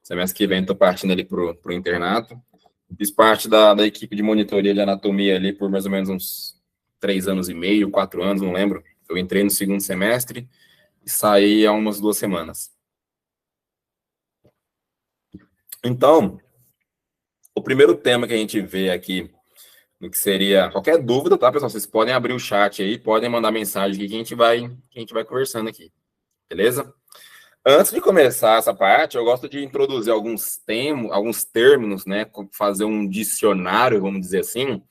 Semestre que vem estou partindo ali para o internato. Fiz parte da equipe de monitoria de anatomia ali por mais ou menos uns 3 anos e meio, 4 anos, não lembro. Eu entrei no segundo semestre e saí há umas 2 semanas. Então, o primeiro tema que a gente vê aqui, no que seria qualquer dúvida, tá, pessoal? Vocês podem abrir o chat aí, podem mandar mensagem aqui que a gente vai conversando aqui, beleza? Antes de começar essa parte, eu gosto de introduzir alguns termos, né? Fazer um dicionário, vamos dizer assim,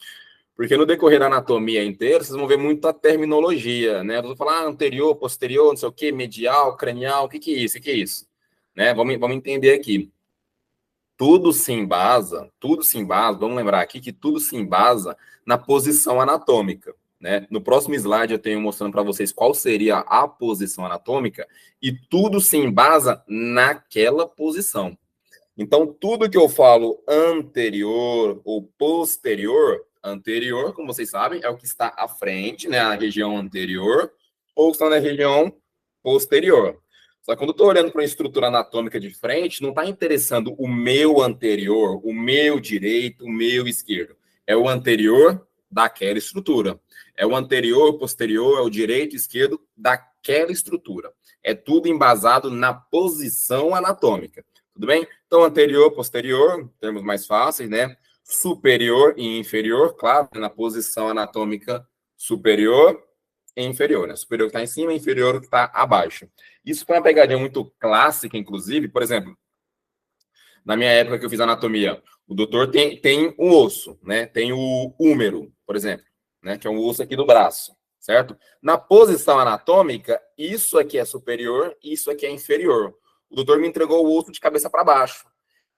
porque no decorrer da anatomia inteira, vocês vão ver muita terminologia, né? Vou falar anterior, posterior, não sei o quê, medial, cranial, o que é isso? O que é isso? Né? Vamos entender aqui. Tudo se embasa, vamos lembrar aqui que tudo se embasa na posição anatômica, né? No próximo slide eu tenho mostrando para vocês qual seria a posição anatômica e tudo se embasa naquela posição. Então, tudo que eu falo anterior ou posterior, anterior, como vocês sabem, é o que está à frente, né? A região anterior, ou está na região posterior. Só que quando eu estou olhando para uma estrutura anatômica de frente, não está interessando o meu anterior, o meu direito, o meu esquerdo. É o anterior daquela estrutura. É o anterior, posterior, é o direito, esquerdo daquela estrutura. É tudo embasado na posição anatômica. Tudo bem? Então, anterior, posterior, termos mais fáceis, né? Superior e inferior, claro, na posição anatômica superior e inferior, né? Superior que está em cima, inferior que está abaixo. Isso foi uma pegadinha muito clássica, inclusive, por exemplo, na minha época que eu fiz anatomia, o doutor tem um osso, né? Tem o húmero, por exemplo, né? Que é um osso aqui do braço, certo? Na posição anatômica, isso aqui é superior, isso aqui é inferior. O doutor me entregou o osso de cabeça para baixo.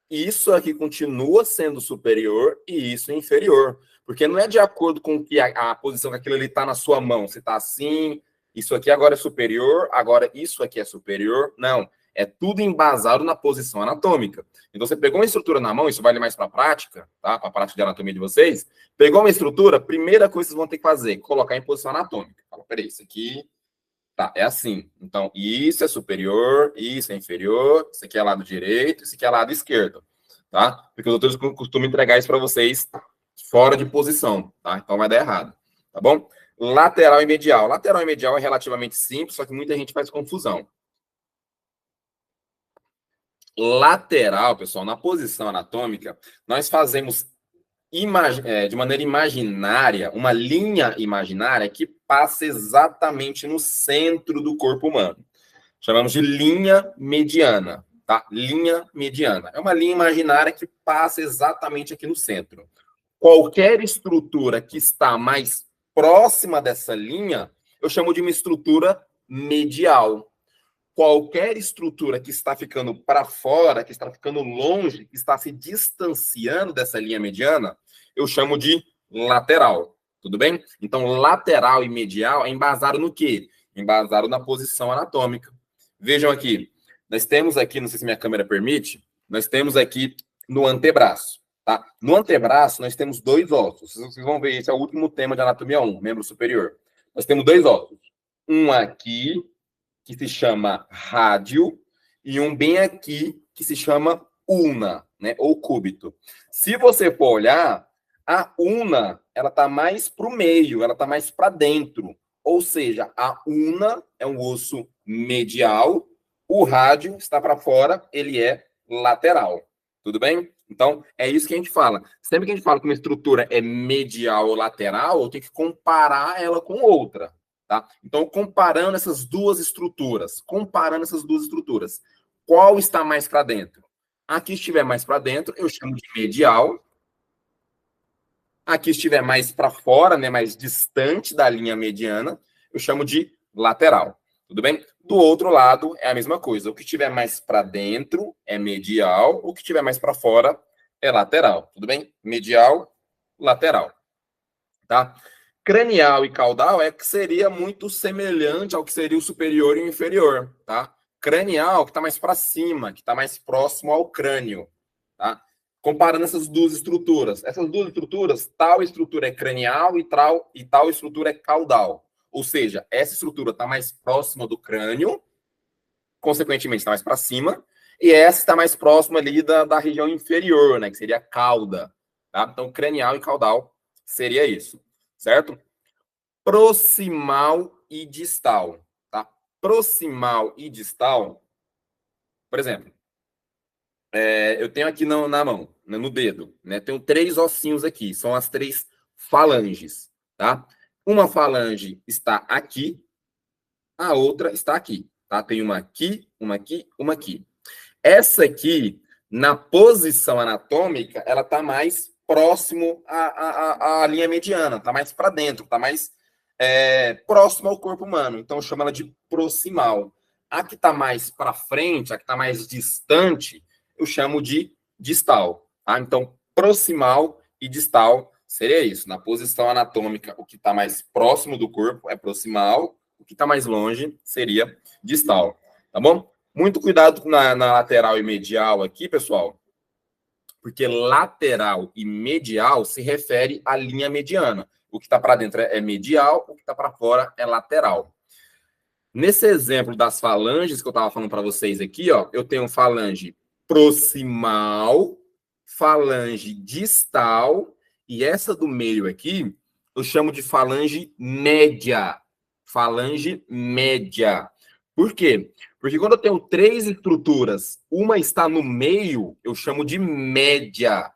Isso aqui continua sendo superior e isso é inferior. Porque não é de acordo com que a posição que aquilo ali está na sua mão. Se está assim, isso aqui agora é superior, agora isso aqui é superior. Não. É tudo embasado na posição anatômica. Então, você pegou uma estrutura na mão, isso vale mais para a prática, tá? Para a prática de anatomia de vocês. Pegou uma estrutura, primeira coisa que vocês vão ter que fazer, colocar em posição anatômica. Fala, peraí, isso aqui tá, é assim. Então, isso é superior, isso é inferior, isso aqui é lado direito, isso aqui é lado esquerdo, tá? Porque os doutores costumam entregar isso para vocês fora de posição, tá? Então vai dar errado, tá bom? Lateral e medial. Lateral e medial é relativamente simples, só que muita gente faz confusão. Lateral, pessoal, na posição anatômica, nós fazemos de maneira imaginária, uma linha imaginária que passa exatamente no centro do corpo humano. Chamamos de linha mediana, tá? Linha mediana. É uma linha imaginária que passa exatamente aqui no centro. Qualquer estrutura que está mais próxima dessa linha, eu chamo de uma estrutura medial. Qualquer estrutura que está ficando para fora, que está ficando longe, que está se distanciando dessa linha mediana, eu chamo de lateral. Tudo bem? Então, lateral e medial é embasado no quê? Embasado na posição anatômica. Vejam aqui. Nós temos aqui, não sei se minha câmera permite, nós temos aqui no antebraço. Tá? No antebraço, nós temos 2 ossos. Vocês vão ver, esse é o último tema de anatomia 1, membro superior. Nós temos 2 ossos. Um aqui, que se chama rádio, e um bem aqui, que se chama ulna, né, ou cúbito. Se você for olhar, a ulna, ela está mais para o meio, ela está mais para dentro. Ou seja, a ulna é um osso medial, o rádio está para fora, ele é lateral. Tudo bem? Então, é isso que a gente fala. Sempre que a gente fala que uma estrutura é medial ou lateral, eu tenho que comparar ela com outra. Tá? Então, comparando essas duas estruturas, qual está mais para dentro? Aqui estiver mais para dentro, eu chamo de medial. Aqui estiver mais para fora, né, mais distante da linha mediana, eu chamo de lateral. Tudo bem? Do outro lado, é a mesma coisa. O que estiver mais para dentro é medial, o que estiver mais para fora é lateral. Tudo bem? Medial, lateral. Tá? Cranial e caudal é que seria muito semelhante ao que seria o superior e o inferior, tá? Cranial, que está mais para cima, que está mais próximo ao crânio, tá? Comparando essas duas estruturas. Essas duas estruturas, tal estrutura é cranial e tal estrutura é caudal. Ou seja, essa estrutura está mais próxima do crânio, consequentemente está mais para cima, E essa está mais próxima ali da região inferior, né? Que seria a cauda. Tá? Então, cranial e caudal seria isso, certo? Proximal e distal, tá? Proximal e distal, por exemplo, eu tenho aqui na mão, né, no dedo, né? Tenho 3 ossinhos aqui, são as 3 falanges, tá? Uma falange está aqui, a outra está aqui, tá? Tem uma aqui, uma aqui, uma aqui. Essa aqui, na posição anatômica, ela está mais próximo à linha mediana, está mais para dentro, está mais próximo ao corpo humano. Então, eu chamo ela de proximal. A que está mais para frente, a que está mais distante, eu chamo de distal. Tá? Então, proximal e distal seria isso. Na posição anatômica, o que está mais próximo do corpo é proximal, o que está mais longe seria distal. Tá bom? Muito cuidado na lateral e medial aqui, pessoal, porque lateral e medial se refere à linha mediana. O que está para dentro é medial, o que está para fora é lateral. Nesse exemplo das falanges que eu estava falando para vocês aqui, ó, eu tenho falange proximal, falange distal, e essa do meio aqui eu chamo de falange média. Falange média. Por quê? Porque quando eu tenho 3 estruturas, uma está no meio, eu chamo de média.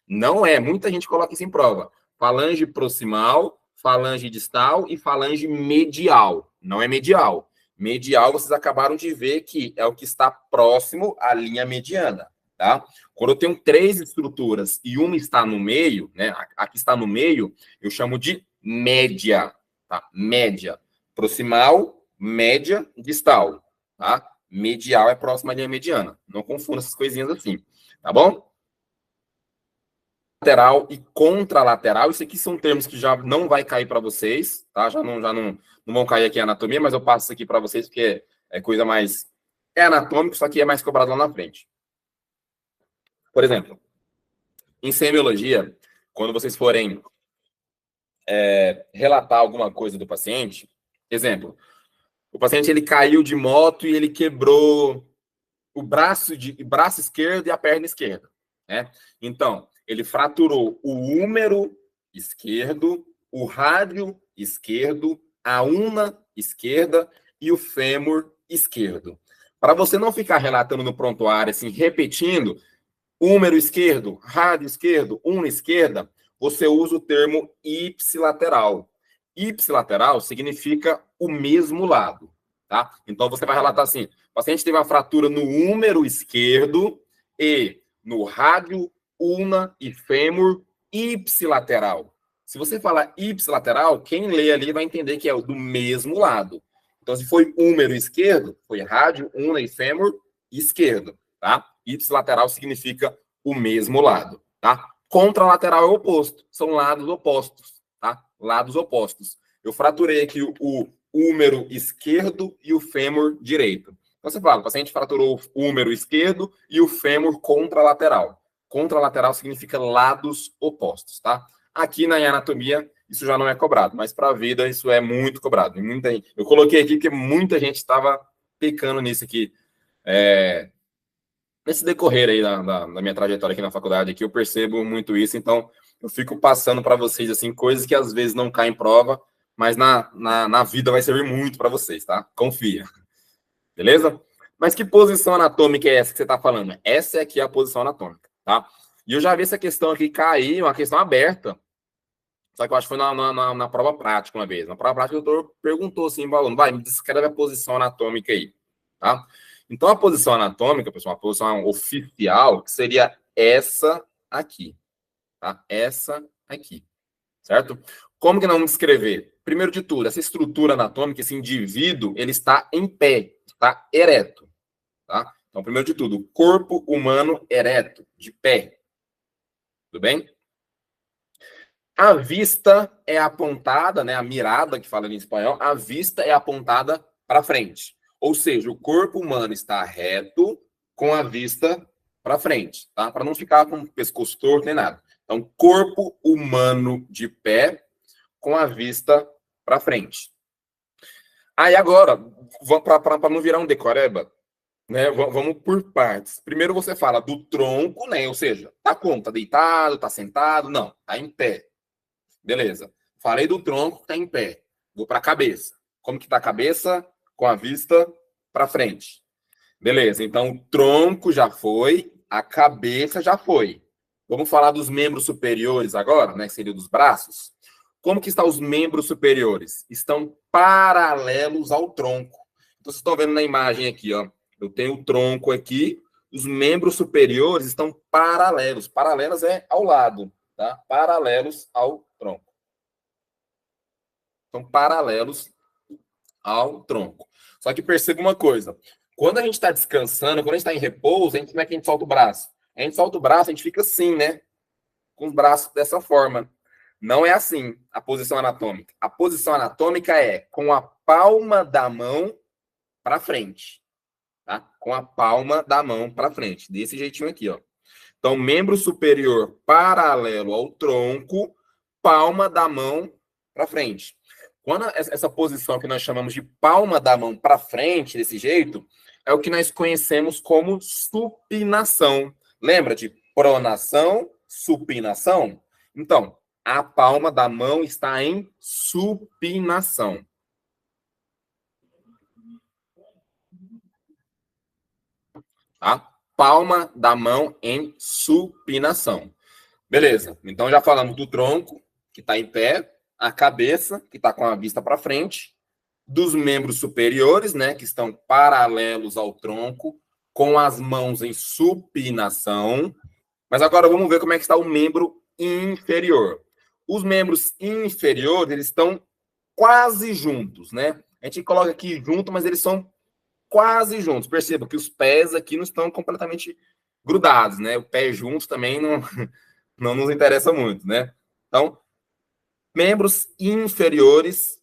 Não é, muita gente coloca isso em prova. Falange proximal, falange distal e falange medial. Não é medial. Medial, vocês acabaram de ver que é o que está próximo à linha mediana, tá? Quando eu tenho 3 estruturas e uma está no meio, né? A que está no meio, eu chamo de média, tá? Média. Proximal, média, distal, tá? Medial é próximo à linha mediana. Não confunda essas coisinhas assim, tá bom? Lateral e contralateral, isso aqui são termos que já não vai cair para vocês, tá? Já não vão cair aqui em anatomia, mas eu passo isso aqui para vocês porque é coisa mais... É anatômico, só que é mais cobrado lá na frente. Por exemplo, em semiologia, quando vocês forem relatar alguma coisa do paciente, exemplo, o paciente ele caiu de moto e ele quebrou o braço esquerdo e a perna esquerda, né? Então, ele fraturou o húmero esquerdo, o rádio esquerdo, a una esquerda e o fêmur esquerdo. Para você não ficar relatando no prontuário, assim, repetindo, húmero esquerdo, rádio esquerdo, una esquerda, você usa o termo ipsilateral. Ipsilateral significa o mesmo lado, tá? Então, você vai relatar assim, o paciente teve uma fratura no húmero esquerdo e no rádio, una e fêmur ipsilateral. Se você falar ipsilateral, quem lê ali vai entender que é do mesmo lado. Então, se foi húmero esquerdo, foi rádio, una e fêmur esquerdo, tá? Ipsilateral significa o mesmo lado, tá? Contralateral é o oposto, são lados opostos, tá? Lados opostos. Eu fraturei aqui o húmero esquerdo e o fêmur direito. Então, você fala, o paciente fraturou o húmero esquerdo e o fêmur contralateral. Contralateral significa lados opostos, tá? Aqui na anatomia, isso já não é cobrado, mas para a vida isso é muito cobrado. Eu coloquei aqui porque muita gente estava pecando nisso aqui. Nesse decorrer aí da minha trajetória aqui na faculdade, aqui, eu percebo muito isso, então eu fico passando para vocês assim coisas que às vezes não caem em prova, mas na vida vai servir muito para vocês, tá? Confia. Beleza? Mas que posição anatômica é essa que você está falando? Essa aqui é a posição anatômica, tá? E eu já vi essa questão aqui cair, uma questão aberta. Só que eu acho que foi na prova prática uma vez. Na prova prática, o doutor perguntou assim, o aluno, vai, me descreve a posição anatômica aí, tá? Então, a posição anatômica, pessoal, a posição oficial, que seria essa aqui, tá? Essa aqui, certo? Como que nós vamos descrever? Primeiro de tudo, essa estrutura anatômica, esse indivíduo, ele está em pé, está ereto, tá? Então, primeiro de tudo, corpo humano ereto, de pé. Tudo bem? A vista é apontada, né? A mirada, que fala em espanhol, a vista é apontada para frente. Ou seja, o corpo humano está reto com a vista para frente, tá? Para não ficar com o pescoço torto nem nada. Então, corpo humano de pé com a vista para frente. Aí agora, para não virar um decoreba, né? Vamos por partes. Primeiro você fala do tronco, né? Ou seja, tá como? Tá deitado, tá sentado? Não, tá em pé. Beleza. Falei do tronco, tá em pé. Vou para a cabeça. Como que tá a cabeça? Com a vista para frente. Beleza. Então, o tronco já foi, a cabeça já foi. Vamos falar dos membros superiores agora, né? Que seria dos braços. Como que estão os membros superiores? Estão paralelos ao tronco. Então, vocês estão vendo na imagem aqui, ó. Eu tenho o tronco aqui, os membros superiores estão paralelos. Paralelos é ao lado, tá? Paralelos ao tronco. São paralelos ao tronco. Só que perceba uma coisa: quando a gente está descansando, quando a gente está em repouso, como é que a gente solta o braço? A gente solta o braço, a gente fica assim, né? Com os braços dessa forma. Não é assim a posição anatômica. A posição anatômica é com a palma da mão para frente, tá? Com a palma da mão para frente, desse jeitinho aqui, ó. Então, membro superior paralelo ao tronco, palma da mão para frente. Quando essa posição que nós chamamos de palma da mão para frente, desse jeito, é o que nós conhecemos como supinação. Lembra de pronação, supinação? Então, a palma da mão está em supinação. Tá? Palma da mão em supinação. Beleza. Então já falamos do tronco, que está em pé, a cabeça, que está com a vista para frente, dos membros superiores, né, que estão paralelos ao tronco, com as mãos em supinação. Mas agora vamos ver como é que está o membro inferior. Os membros inferiores, eles estão quase juntos, né? A gente coloca aqui junto, mas eles são quase juntos. Perceba que os pés aqui não estão completamente grudados, né? O pé junto também não nos interessa muito, né? Então, membros inferiores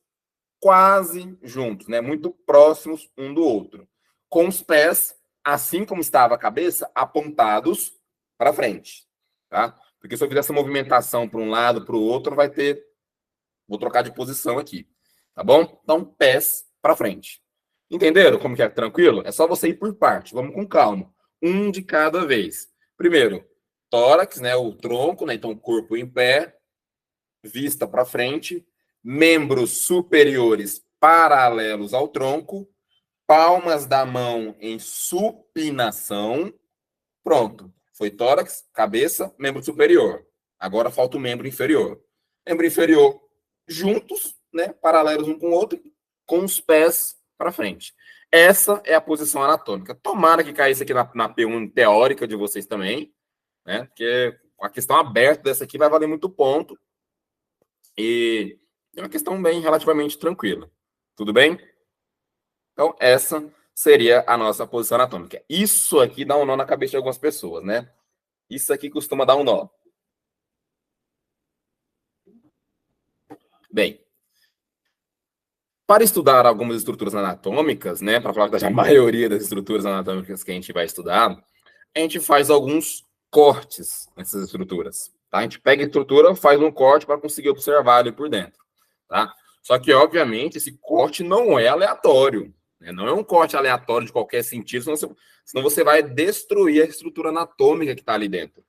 quase juntos, né? Muito próximos um do outro, com os pés, assim como estava a cabeça, apontados para frente, tá? Porque se eu fizer essa movimentação para um lado, para o outro, vai ter. Vou trocar de posição aqui, tá bom? Então, pés para frente. Entenderam como que é tranquilo? É só você ir por parte. Vamos com calma. Um de cada vez. Primeiro, tórax, né? O tronco, né? Então, corpo em pé, vista para frente, membros superiores paralelos ao tronco, palmas da mão em supinação. Pronto. Foi tórax, cabeça, membro superior. Agora falta o membro inferior. Membro inferior juntos, né, paralelos um com o outro, com os pés para frente. Essa é a posição anatômica. Tomara que caísse aqui na P1 teórica de vocês também, né? Porque a questão aberta dessa aqui vai valer muito ponto. E é uma questão bem relativamente tranquila. Tudo bem? Então, essa seria a nossa posição anatômica. Isso aqui dá um nó na cabeça de algumas pessoas, né? Isso aqui costuma dar um nó. Bem, para estudar algumas estruturas anatômicas, né, para falar da maioria das estruturas anatômicas que a gente vai estudar, a gente faz alguns cortes nessas estruturas. Tá? A gente pega a estrutura, faz um corte para conseguir observar ali por dentro. Tá? Só que, obviamente, esse corte não é aleatório. Né? Não é um corte aleatório de qualquer sentido, senão você vai destruir a estrutura anatômica que está ali dentro.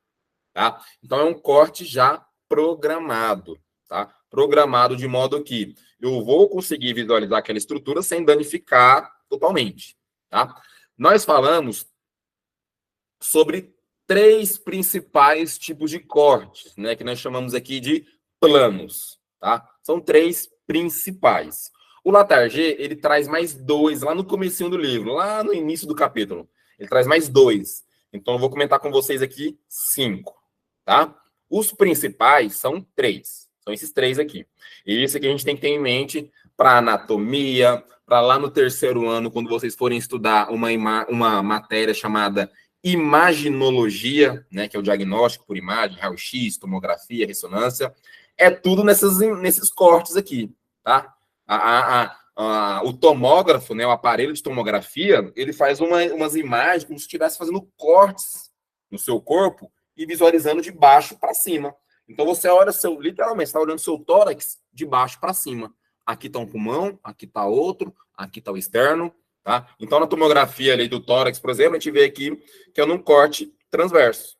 Tá? Então, é um corte já programado. Tá? Programado de modo que eu vou conseguir visualizar aquela estrutura sem danificar totalmente. Tá? Nós falamos sobre três principais tipos de cortes, né, que nós chamamos aqui de planos, tá? São três principais. O Latarjet, ele traz mais dois lá no comecinho do livro, lá no início do capítulo. Ele traz mais dois. Então, eu vou comentar com vocês aqui 5, tá? Os principais são 3. São esses 3 aqui. E isso aqui a gente tem que ter em mente para anatomia, para lá no terceiro ano, quando vocês forem estudar uma matéria chamada imaginologia, né, que é o diagnóstico por imagem, raio-x, tomografia, ressonância, é tudo nesses cortes aqui, tá? O tomógrafo, né, o aparelho de tomografia, ele faz umas imagens como se estivesse fazendo cortes no seu corpo e visualizando de baixo para cima. Então você olha literalmente, está olhando seu tórax de baixo para cima. Aqui está um pulmão, aqui está outro, aqui está o externo, tá? Então, na tomografia ali do tórax, por exemplo, a gente vê aqui que é num corte transverso,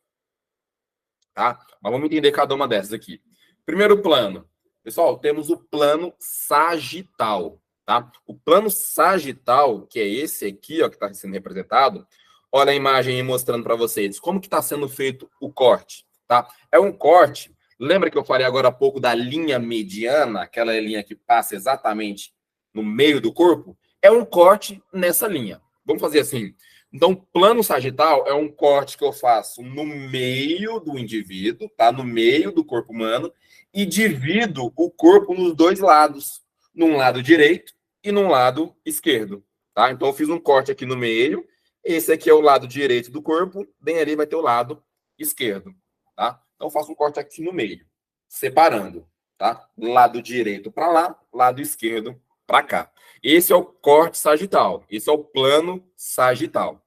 tá? Mas vamos entender cada uma dessas aqui. Primeiro plano. Pessoal, temos o plano sagital, tá? O plano sagital, que é esse aqui, ó, que está sendo representado, olha a imagem aí mostrando para vocês como que está sendo feito o corte, tá? É um corte, lembra que eu falei agora há pouco da linha mediana, aquela linha que passa exatamente no meio do corpo? É um corte nessa linha. Vamos fazer assim. Então, plano sagital é um corte que eu faço no meio do indivíduo, tá? No meio do corpo humano, e divido o corpo nos dois lados, num lado direito e num lado esquerdo, tá? Então, eu fiz um corte aqui no meio, esse aqui é o lado direito do corpo, bem ali vai ter o lado esquerdo, tá? Então, eu faço um corte aqui no meio, separando, tá? Lado direito para lá, lado esquerdo para cá. Esse é o corte sagital, esse é o plano sagital.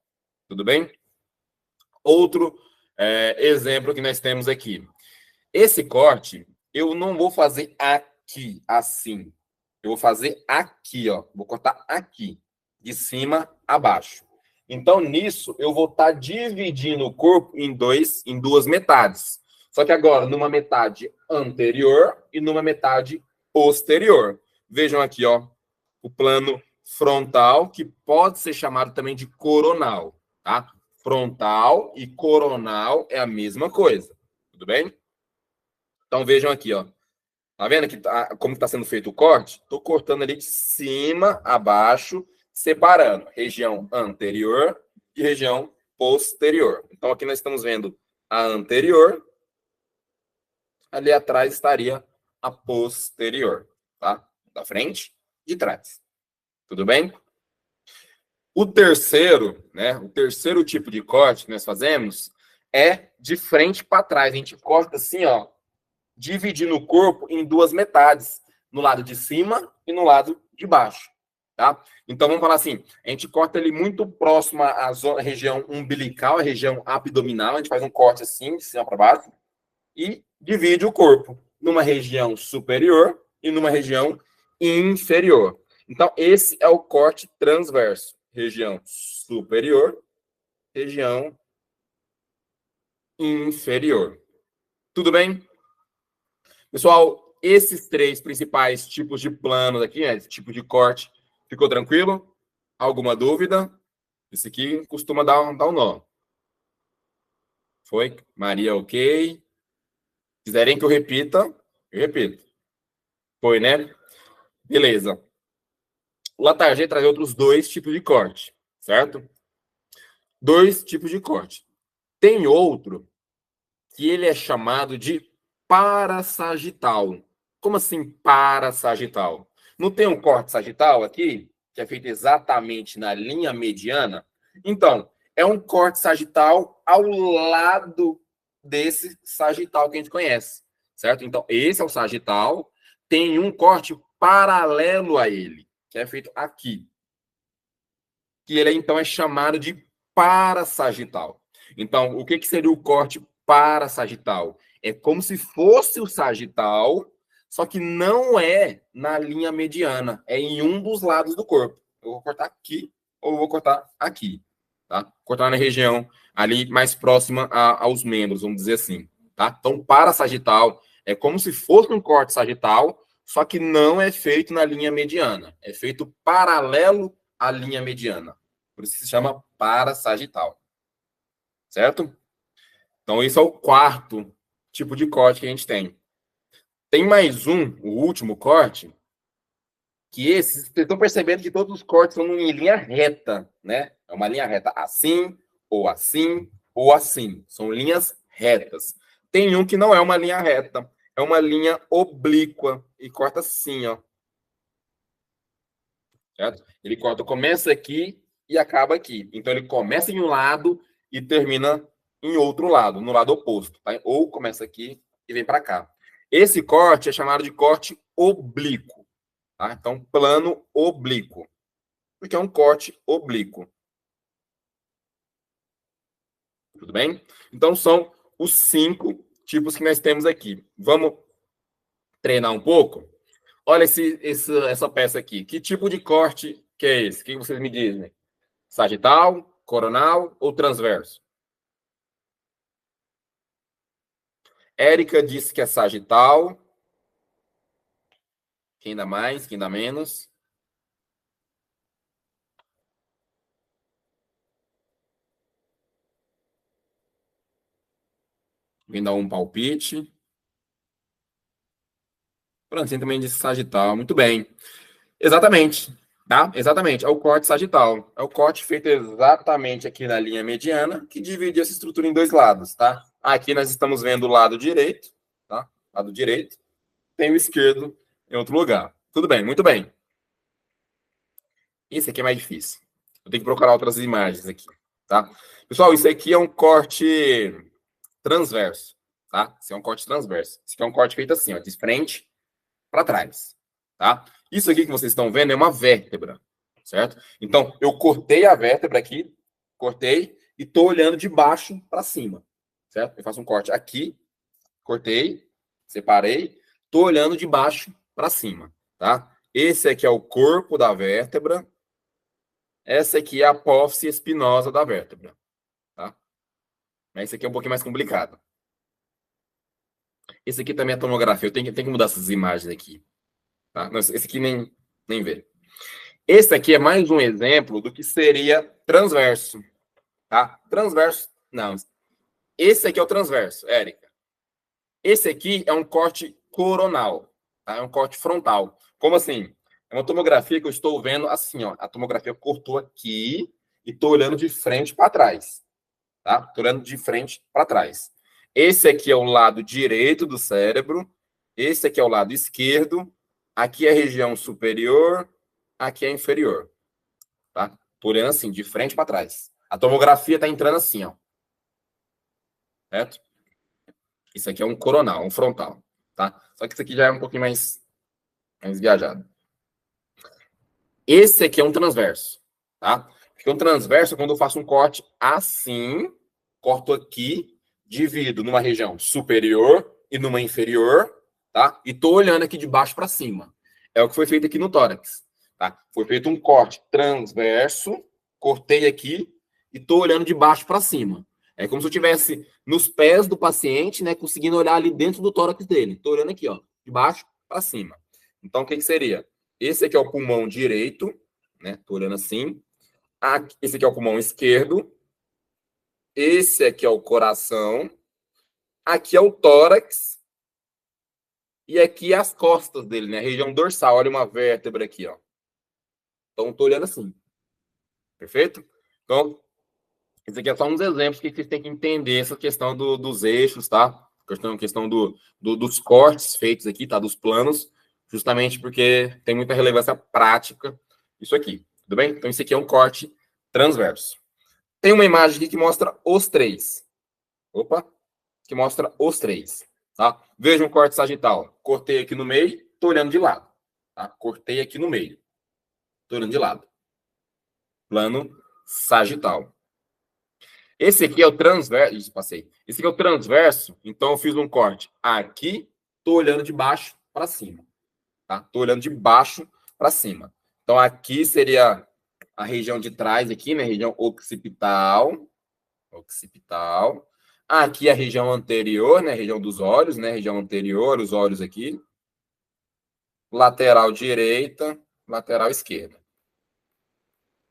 Tudo bem? Outro exemplo que nós temos aqui. Esse corte, eu não vou fazer aqui, assim. Eu vou fazer aqui, ó. Vou cortar aqui, de cima a baixo. Então, nisso, eu vou estar dividindo o corpo em duas metades. Só que agora, numa metade anterior e numa metade posterior. Vejam aqui, ó, o plano frontal, que pode ser chamado também de coronal, tá? Frontal e coronal é a mesma coisa, tudo bem? Então vejam aqui, ó. Tá vendo que como está sendo feito o corte? Estou cortando ali de cima a baixo, separando região anterior e região posterior. Então aqui nós estamos vendo a anterior, ali atrás estaria a posterior, tá? Da frente e de trás. Tudo bem? O terceiro, né? O terceiro tipo de corte que nós fazemos é de frente para trás. A gente corta assim, ó, dividindo o corpo em duas metades, no lado de cima e no lado de baixo, tá? Então vamos falar assim, a gente corta ele muito próximo à região umbilical, à região abdominal, a gente faz um corte assim, de cima para baixo, e divide o corpo numa região superior e numa região inferior. Então esse é o corte transverso. Região superior, região inferior. Tudo bem? Pessoal, esses três principais tipos de planos aqui, né, esse tipo de corte, ficou tranquilo? Alguma dúvida? Esse aqui costuma dar um nó. Foi? Maria, ok. Quiserem que eu repita, eu repito. Foi, né? Beleza. O Latarjet traz outros dois tipos de corte, certo? Dois tipos de corte. Tem outro que ele é chamado de parasagital. Como assim parasagital? Não tem um corte sagital aqui, que é feito exatamente na linha mediana? Então, é um corte sagital ao lado desse sagital que a gente conhece, certo? Então, esse é o sagital, tem um corte paralelo a ele, que é feito aqui. Que ele, então, é chamado de parasagital. Então, o que seria o corte parasagital? É como se fosse o sagital, só que não é na linha mediana, é em um dos lados do corpo. Eu vou cortar aqui ou eu vou cortar aqui, tá? Cortar na região ali mais próxima aos membros, vamos dizer assim, tá? Então, parasagital é como se fosse um corte sagital, só que não é feito na linha mediana, é feito paralelo à linha mediana. Por isso que se chama parasagital. Certo? Então, esse é o quarto tipo de corte que a gente tem. Tem mais um, o último corte, que esse, vocês estão percebendo que todos os cortes são em linha reta, né? É uma linha reta assim, ou assim, ou assim. São linhas retas. Tem um que não é uma linha reta, é uma linha oblíqua e corta assim, ó. Certo? Ele corta, começa aqui e acaba aqui. Então, ele começa em um lado e termina em outro lado, no lado oposto. Tá? Ou começa aqui e vem para cá. Esse corte é chamado de corte oblíquo. Tá? Então, plano oblíquo. Porque é um corte oblíquo. Tudo bem? Então, são os 5 tipos que nós temos aqui. Vamos treinar um pouco? Olha essa peça aqui. Que tipo de corte Que é esse? O que vocês me dizem? Sagital, coronal ou transverso? Érica disse que é sagital. Quem dá mais, quem dá menos? Quem dá um palpite? Francine também disse sagital. Muito bem. Exatamente. Tá? Exatamente. É o corte sagital. É o corte feito exatamente aqui na linha mediana, que divide essa estrutura em dois lados, tá? Aqui nós estamos vendo o lado direito, tá? Lado direito. Tem o esquerdo em outro lugar. Tudo bem, muito bem. Esse aqui é mais difícil. Eu tenho que procurar outras imagens aqui, tá? Pessoal, isso aqui é um corte transverso, tá? Esse é um corte transverso. Esse aqui é um corte feito assim, ó, de frente para trás, tá? Isso aqui que vocês estão vendo é uma vértebra, certo? Então, eu cortei a vértebra aqui, cortei e tô olhando de baixo para cima, certo? Eu faço um corte aqui, cortei, separei, tô olhando de baixo para cima, tá? Esse aqui é o corpo da vértebra. Essa aqui é a apófise espinosa da vértebra, tá? Mas esse aqui é um pouquinho mais complicado. Esse aqui também é tomografia. Eu tenho que mudar essas imagens aqui, tá? Não, esse aqui nem vê. Esse aqui é mais um exemplo do que seria transverso, tá? Transverso, não. Esse aqui é o transverso, Érica. Esse aqui é um corte coronal, tá? É um corte frontal. Como assim? É uma tomografia que eu estou vendo assim, ó. A tomografia cortou aqui e estou olhando de frente para trás, tá? Estou olhando de frente para trás. Esse aqui é o lado direito do cérebro. Esse aqui é o lado esquerdo. Aqui é a região superior. Aqui é a inferior, tá? Tô olhando assim, de frente para trás. A tomografia tá entrando assim, ó. Certo? Isso aqui é um coronal, um frontal, tá? Só que isso aqui já é um pouquinho mais viajado. Esse aqui é um transverso, tá? Porque um transverso é quando eu faço um corte assim, corto aqui, divido numa região superior e numa inferior, tá? E tô olhando aqui de baixo para cima. É o que foi feito aqui no tórax, tá? Foi feito um corte transverso, cortei aqui e tô olhando de baixo para cima. É como se eu estivesse nos pés do paciente, né, conseguindo olhar ali dentro do tórax dele. Tô olhando aqui, ó, de baixo para cima. Então, o que seria? Esse aqui é o pulmão direito, né? Tô olhando assim. Esse aqui é o pulmão esquerdo. Esse aqui é o coração. Aqui é o tórax. E aqui é as costas dele, né? A região dorsal. Olha uma vértebra aqui, ó. Então, tô olhando assim. Perfeito? Então, esse aqui é só uns exemplos que vocês têm que entender essa questão dos eixos, tá? Questão dos cortes feitos aqui, tá? Dos planos, justamente porque tem muita relevância prática isso aqui. Tudo bem? Então, isso aqui é um corte transverso. Tem uma imagem aqui que mostra os três. Opa! Que mostra os três. Tá? Veja um corte sagital. Cortei aqui no meio, tô olhando de lado. Tá? Cortei aqui no meio. Tô olhando de lado. Plano sagital. Esse aqui é o transverso. Isso, passei. Esse aqui é o transverso. Então, eu fiz um corte aqui. Tô olhando de baixo para cima. Tá? Tô olhando de baixo para cima. Então, aqui seria a região de trás, aqui, né? Região occipital. Occipital. Aqui a região anterior, né? Região dos olhos, né? Região anterior, os olhos aqui. Lateral direita, lateral esquerda.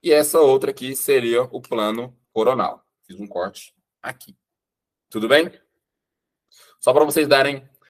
E essa outra aqui seria o plano coronal. Fiz um corte aqui. Tudo bem? Só para vocês darem